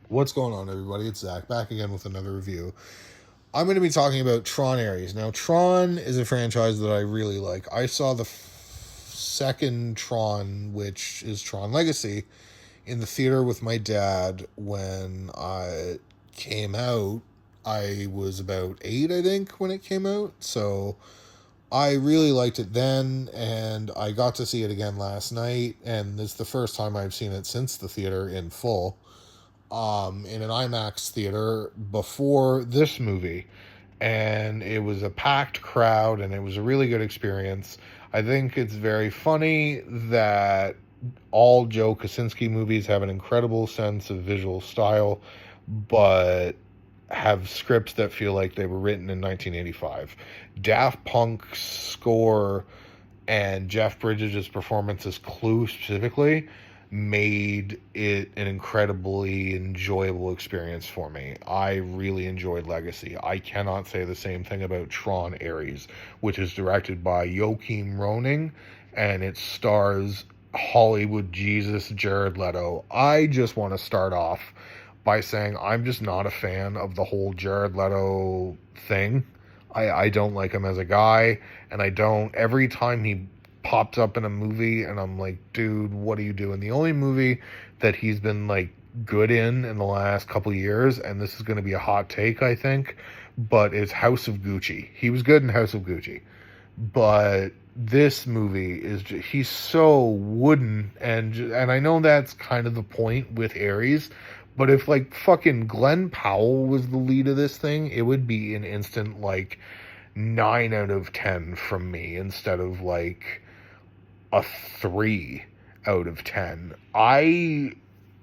What's going on, everybody? It's Zach back again with another review. I'm going to be talking about Tron Ares. Now, Tron is a franchise that I really like. I saw the second Tron, which is Tron Legacy, in the theater with my dad when I came out. I was about 8, I think, when it came out. So I really liked it then, and I got to see it again last night. And it's the first time I've seen it since the theater in full in an IMAX theater before this movie. And it was a packed crowd and it was a really good experience. I think it's very funny that all Joe Kosinski movies have an incredible sense of visual style, but have scripts that feel like they were written in 1985. Daft Punk's score and Jeff Bridges' performance as Clue specifically made it an incredibly enjoyable experience for me. I really enjoyed Legacy. I cannot say the same thing about Tron Ares, which is directed by Joachim Roning, and it stars Hollywood Jesus Jared Leto. I just want to start off by saying I'm just not a fan of the whole Jared Leto thing. I don't like him as a guy, and I don't. Every time he pops up in a movie, and I'm like, dude, what are you doing? The only movie that he's been like good in the last couple of years, and this is going to be a hot take, I think, but is House of Gucci. He was good in House of Gucci, but this movie is just, he's so wooden, and I know that's kind of the point with Ares, but if like fucking Glenn Powell was the lead of this thing, it would be an instant like 9 out of 10 from me instead of like a 3 out of 10.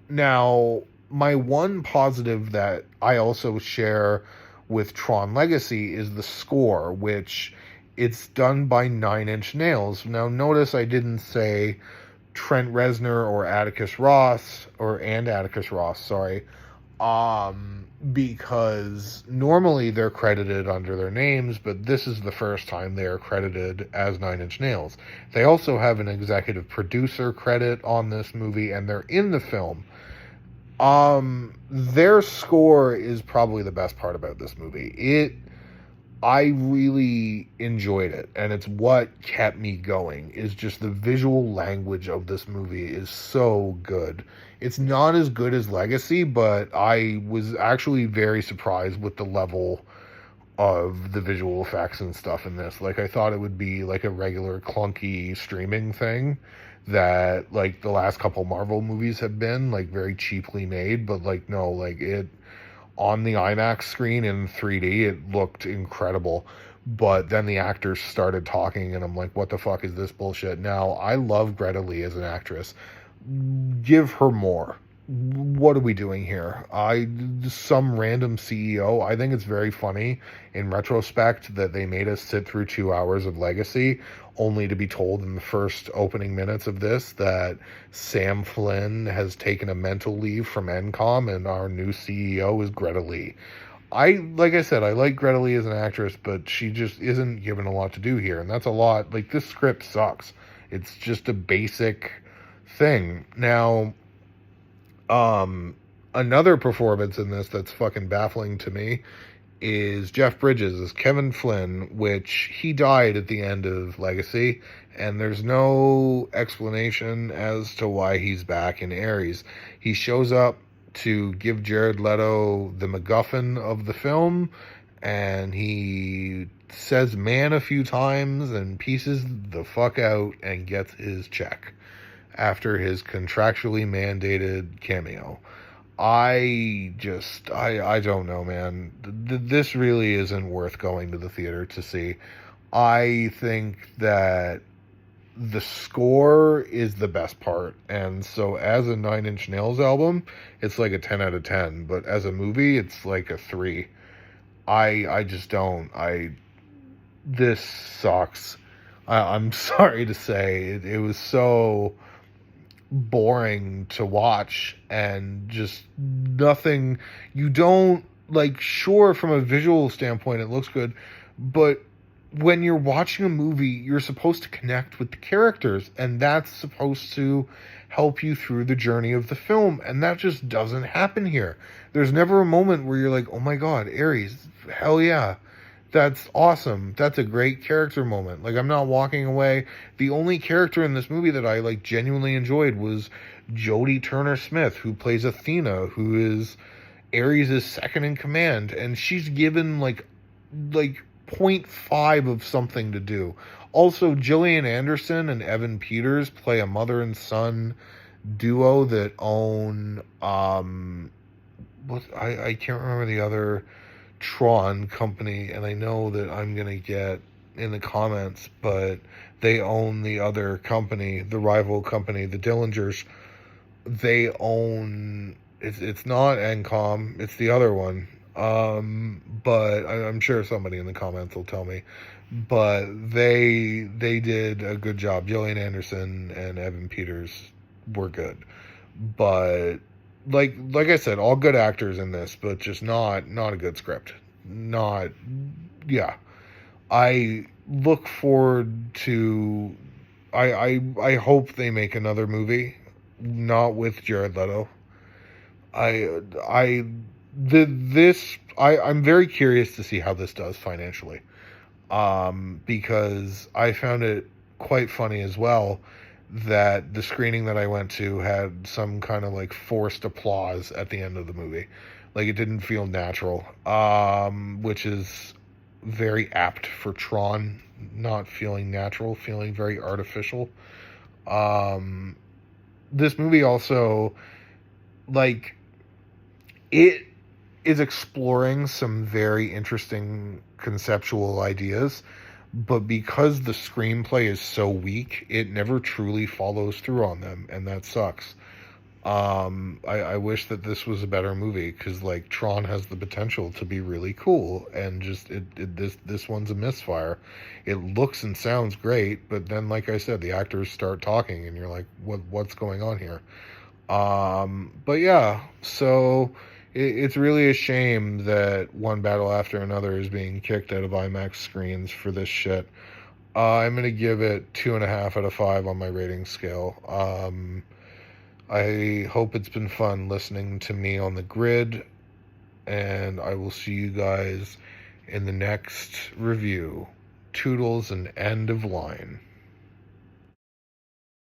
Now, my one positive that I also share with Tron Legacy is the score, which it's done by Nine Inch Nails. Now, notice I didn't say Trent Reznor or Atticus Ross, and Atticus Ross, sorry, because normally they're credited under their names, but this is the first time they are credited as Nine Inch Nails. They also have an executive producer credit on this movie, and they're in the film. Their score is probably the best part about this movie. I really enjoyed it, and it's what kept me going, is just the visual language of this movie is so good. It's not as good as Legacy, but I was actually very surprised with the level of the visual effects and stuff in this. Like, I thought it would be like a regular clunky streaming thing that like the last couple Marvel movies have been, like very cheaply made, but like no, like it on the IMAX screen in 3D, it looked incredible. But then the actors started talking, and I'm like, what the fuck is this bullshit? Now, I love Greta Lee as an actress. Give her more. What are we doing here? Some random CEO. I think it's very funny in retrospect that they made us sit through 2 hours of Legacy only to be told in the first opening minutes of this that Sam Flynn has taken a mental leave from NCOM and our new CEO is Greta Lee. Like I said, I like Greta Lee as an actress, but she just isn't given a lot to do here, and that's a lot. Like, this script sucks. It's just a basic thing. Now, another performance in this that's fucking baffling to me is Jeff Bridges as Kevin Flynn, which he died at the end of Legacy, and there's no explanation as to why he's back in Ares. He shows up to give Jared Leto the MacGuffin of the film, and he says man a few times and pieces the fuck out and gets his check after his contractually mandated cameo. I don't know, man. This really isn't worth going to the theater to see. I think that the score is the best part, and so as a Nine Inch Nails album, it's like a 10 out of 10, but as a movie, it's like a 3. I just don't. This sucks. I'm sorry to say. It was so boring to watch, and just nothing. You don't, like, sure, from a visual standpoint it looks good, but when you're watching a movie, you're supposed to connect with the characters, and that's supposed to help you through the journey of the film, and that just doesn't happen here. There's never a moment where you're like, oh my god, Ares, hell yeah. That's awesome. That's a great character moment. Like, I'm not walking away. The only character in this movie that I like genuinely enjoyed was Jodie Turner Smith, who plays Athena, who is Ares' second in command, and she's given like point 0.5 of something to do. Also, Gillian Anderson and Evan Peters play a mother and son duo that own what I can't remember the other TRON company, and I know that I'm gonna get in the comments, but they own the other company, the rival company, the Dillingers. They own it's not Encom, it's the other one. But I'm sure somebody in the comments will tell me. But they did a good job. Gillian Anderson and Evan Peters were good, but like I said, all good actors in this, but just not a good script. Not yeah. I look forward to. I hope they make another movie, not with Jared Leto. I I'm very curious to see how this does financially. Because I found it quite funny as well that the screening that I went to had some kind of like forced applause at the end of the movie. Like, it didn't feel natural, which is very apt for Tron, not feeling natural, feeling very artificial. Um, this movie also, like, it is exploring some very interesting conceptual ideas, but because the screenplay is so weak, it never truly follows through on them, and that sucks. I wish that this was a better movie, because like Tron has the potential to be really cool, and just this one's a misfire. It looks and sounds great, but then like I said, the actors start talking, and you're like, what's going on here? But yeah, so it's really a shame that One Battle After Another is being kicked out of IMAX screens for this shit. I'm gonna give it 2.5 out of 5 on my rating scale. I hope it's been fun listening to me on the grid, and I will see you guys in the next review. Toodles and end of line.